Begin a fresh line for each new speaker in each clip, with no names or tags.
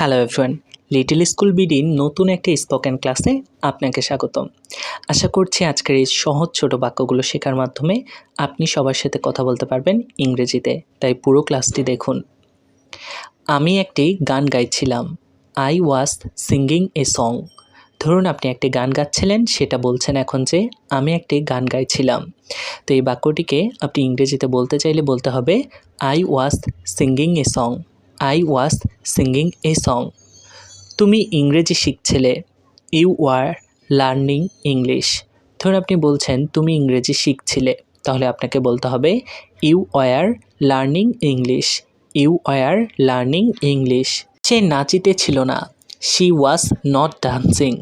Hello everyone, little school বিডির নতুন একটি spoken ক্লাসে আপনাকে স্বাগতম। আশা করছি আজকের এই সহজ ছোট বাক্যগুলো শেখার মাধ্যমে আপনি সবার সাথে কথা বলতে পারবেন ইংরেজিতে। তাই পুরো ক্লাসটি দেখুন। আমি একটি গান গাইছিলাম। I was singing a song. ধরুন আপনি একটি গান গাচ্ছিলেন, সেটা বলছেন এখন যে আমি একটি গান গাইছিলাম। তো এই বাক্যটিকে আপনি ইংরেজিতে বলতে চাইলে বলতে হবে I was singing a song. I was singing a song. তুমি ইংরেজি শিখছিলে। You were learning English. ধরুন আপনি বলছেন তুমি ইংরেজি শিখছিলে, তাহলে আপনাকে বলতে হবে you were learning English. You were learning English. সে নাচিতে ছিল না। She was not dancing.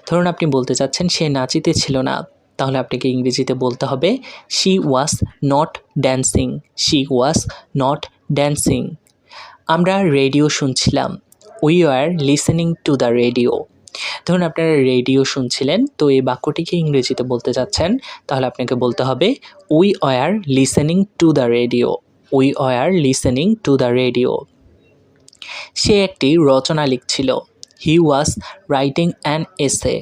ধরুন আপনি বলতে চাচ্ছেন সে নাচিতে ছিল না, তাহলে আপনাকে ইংরেজিতে বলতে হবে she was not dancing. She was not dancing. আমরা রেডিও শুনছিলাম। We are listening to the radio. ধরুন আপনারা রেডিও শুনছিলেন, তো এই বাক্যটিকে ইংরেজিতে বলতে চাচ্ছেন, তাহলে আপনাকে বলতে হবে we are listening to the radio. We are listening to the radio. সে একটি রচনা লিখছিল। হি ওয়াজ রাইটিং অ্যান এসে।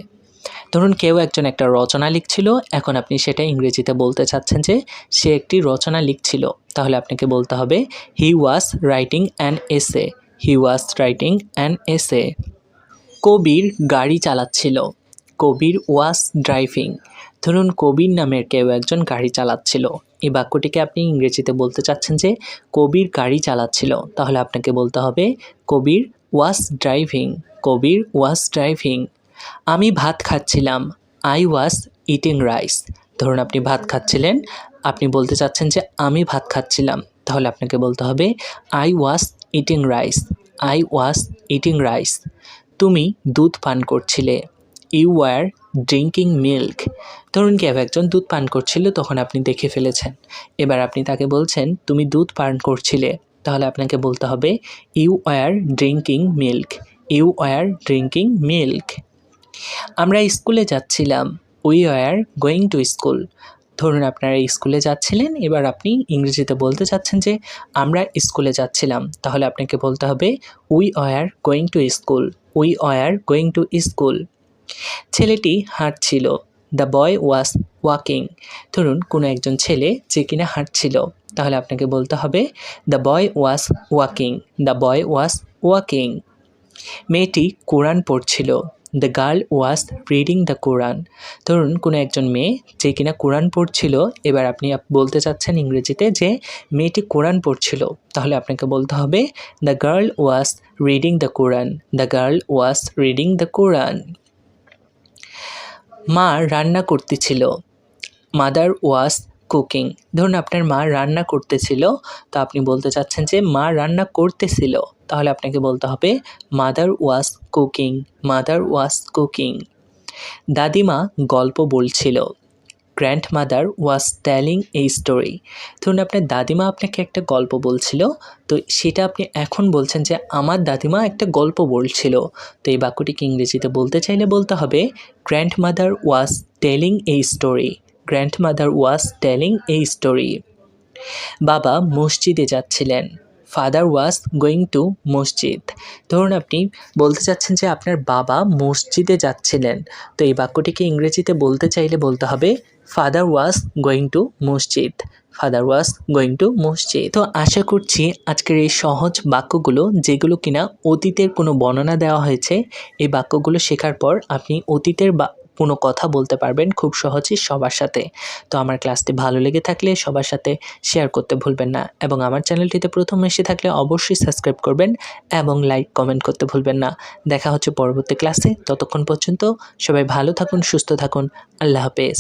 ধরুন কেউ একজন একটা রচনা লিখছিল, এখন আপনি সেটা ইংরেজিতে বলতে চাচ্ছেন যে সে একটি রচনা লিখছিল, তাহলে আপনাকে বলতে হবে হি was writing an essay. He was writing an essay. কবির গাড়ি চালাচ্ছিল। কবির ওয়াজ ড্রাইভিং। ধরুন কবির নামের কেউ একজন গাড়ি চালাচ্ছিল, এই বাক্যটিকে আপনি ইংরেজিতে বলতে চাচ্ছেন যে কবির গাড়ি চালাচ্ছিল, তাহলে আপনাকে বলতে হবে কবির ওয়াজ ড্রাইভিং। কবির ওয়াজ ড্রাইভিং। আমি ভাত খাচ্ছিলাম। I was eating rice. ধরুন আপনি ভাত খাচ্ছিলেন, আপনি বলতে চাচ্ছেন যে আমি ভাত খাচ্ছিলাম, তাহলে আপনাকে বলতে হবে I was eating rice. I was eating rice. তুমি দুধ পান করছিলে। You were drinking milk. ধরুন কেউ একজন দুধ পান করছিল, তখন আপনি দেখে ফেলেছেন, এবার আপনি তাকে বলছেন তুমি দুধ পান করছিলে, তাহলে আপনাকে বলতে হবে you were drinking milk. You were drinking milk. আমরা স্কুলে যাচ্ছিলাম। We are going to school. ধরুন আপনারা স্কুলে যাচ্ছিলেন, এবার আপনি ইংরেজিতে বলতে চাচ্ছেন যে আমরা স্কুলে যাচ্ছিলাম, তাহলে আপনাকে বলতে হবে we are going to school. We are going to school. ছেলেটি হাঁটছিল। The boy was walking. ধরুন কোনো একজন ছেলে যে কিনা হাঁটছিল, তাহলে আপনাকে বলতে হবে the boy was walking. The boy was walking. মেয়েটি কোরআন পড়ছিল। The girl was reading the Quran. ধরুন কোনো একজন মেয়ে যে কিনা কোরআন পড়ছিল, এবার আপনি বলতে চাচ্ছেন ইংরেজিতে যে মেয়েটি কোরআন পড়ছিল, তাহলে আপনাকে বলতে হবে the girl was reading the Quran. The girl was reading the Quran. মা রান্না করতেছিল। Mother was cooking. ধরুন আপনার মা রান্না করতেছিল, তো আপনি বলতে চাচ্ছেন যে মা রান্না করতেছিল, তাহলে আপনাকে বলতে হবে mother was cooking. Mother was cooking. দাদিমা গল্প বলছিল। Grandmother was telling a story. ধরুন আপনার দাদিমা আপনাকে একটা গল্প বলছিল, তো সেটা আপনি এখন বলছেন যে আমার দাদিমা একটা গল্প বলছিল, তো এই বাক্যটিকে ইংরেজিতে বলতে চাইলে বলতে হবে grandmother was telling a story. Grandmother was telling a story. বাবা মসজিদে যাচ্ছিলেন। ফাদার ওয়াজ গোয়িং টু মসজিদ। ধরুন আপনি বলতে চাচ্ছেন যে আপনার বাবা মসজিদে যাচ্ছিলেন, তো এই বাক্যটিকে ইংরেজিতে বলতে চাইলে বলতে হবে ফাদার ওয়াজ গোয়িং টু মসজিদ। ফাদার ওয়াজ গোয়িং টু মসজিদ। তো আশা করছি আজকের এই সহজ বাক্যগুলো, যেগুলো কিনা অতীতের কোনো বর্ণনা দেওয়া হয়েছে, এই বাক্যগুলো শেখার পর আপনি অতীতের কোনো কথা বলতে পারবেন খুব সহজেই সবার সাথে। তো আমার ক্লাসটি ভালো লেগে থাকলে সবার সাথে শেয়ার করতে ভুলবেন না, এবং আমার চ্যানেলটিতে প্রথম এসে থাকলে অবশ্যই সাবস্ক্রাইব করবেন এবং লাইক কমেন্ট করতে ভুলবেন না। দেখা হচ্ছে পরবর্তী ক্লাসে। ততক্ষণ পর্যন্ত সবাই ভালো থাকুন, সুস্থ থাকুন। আল্লাহ হাফেজ।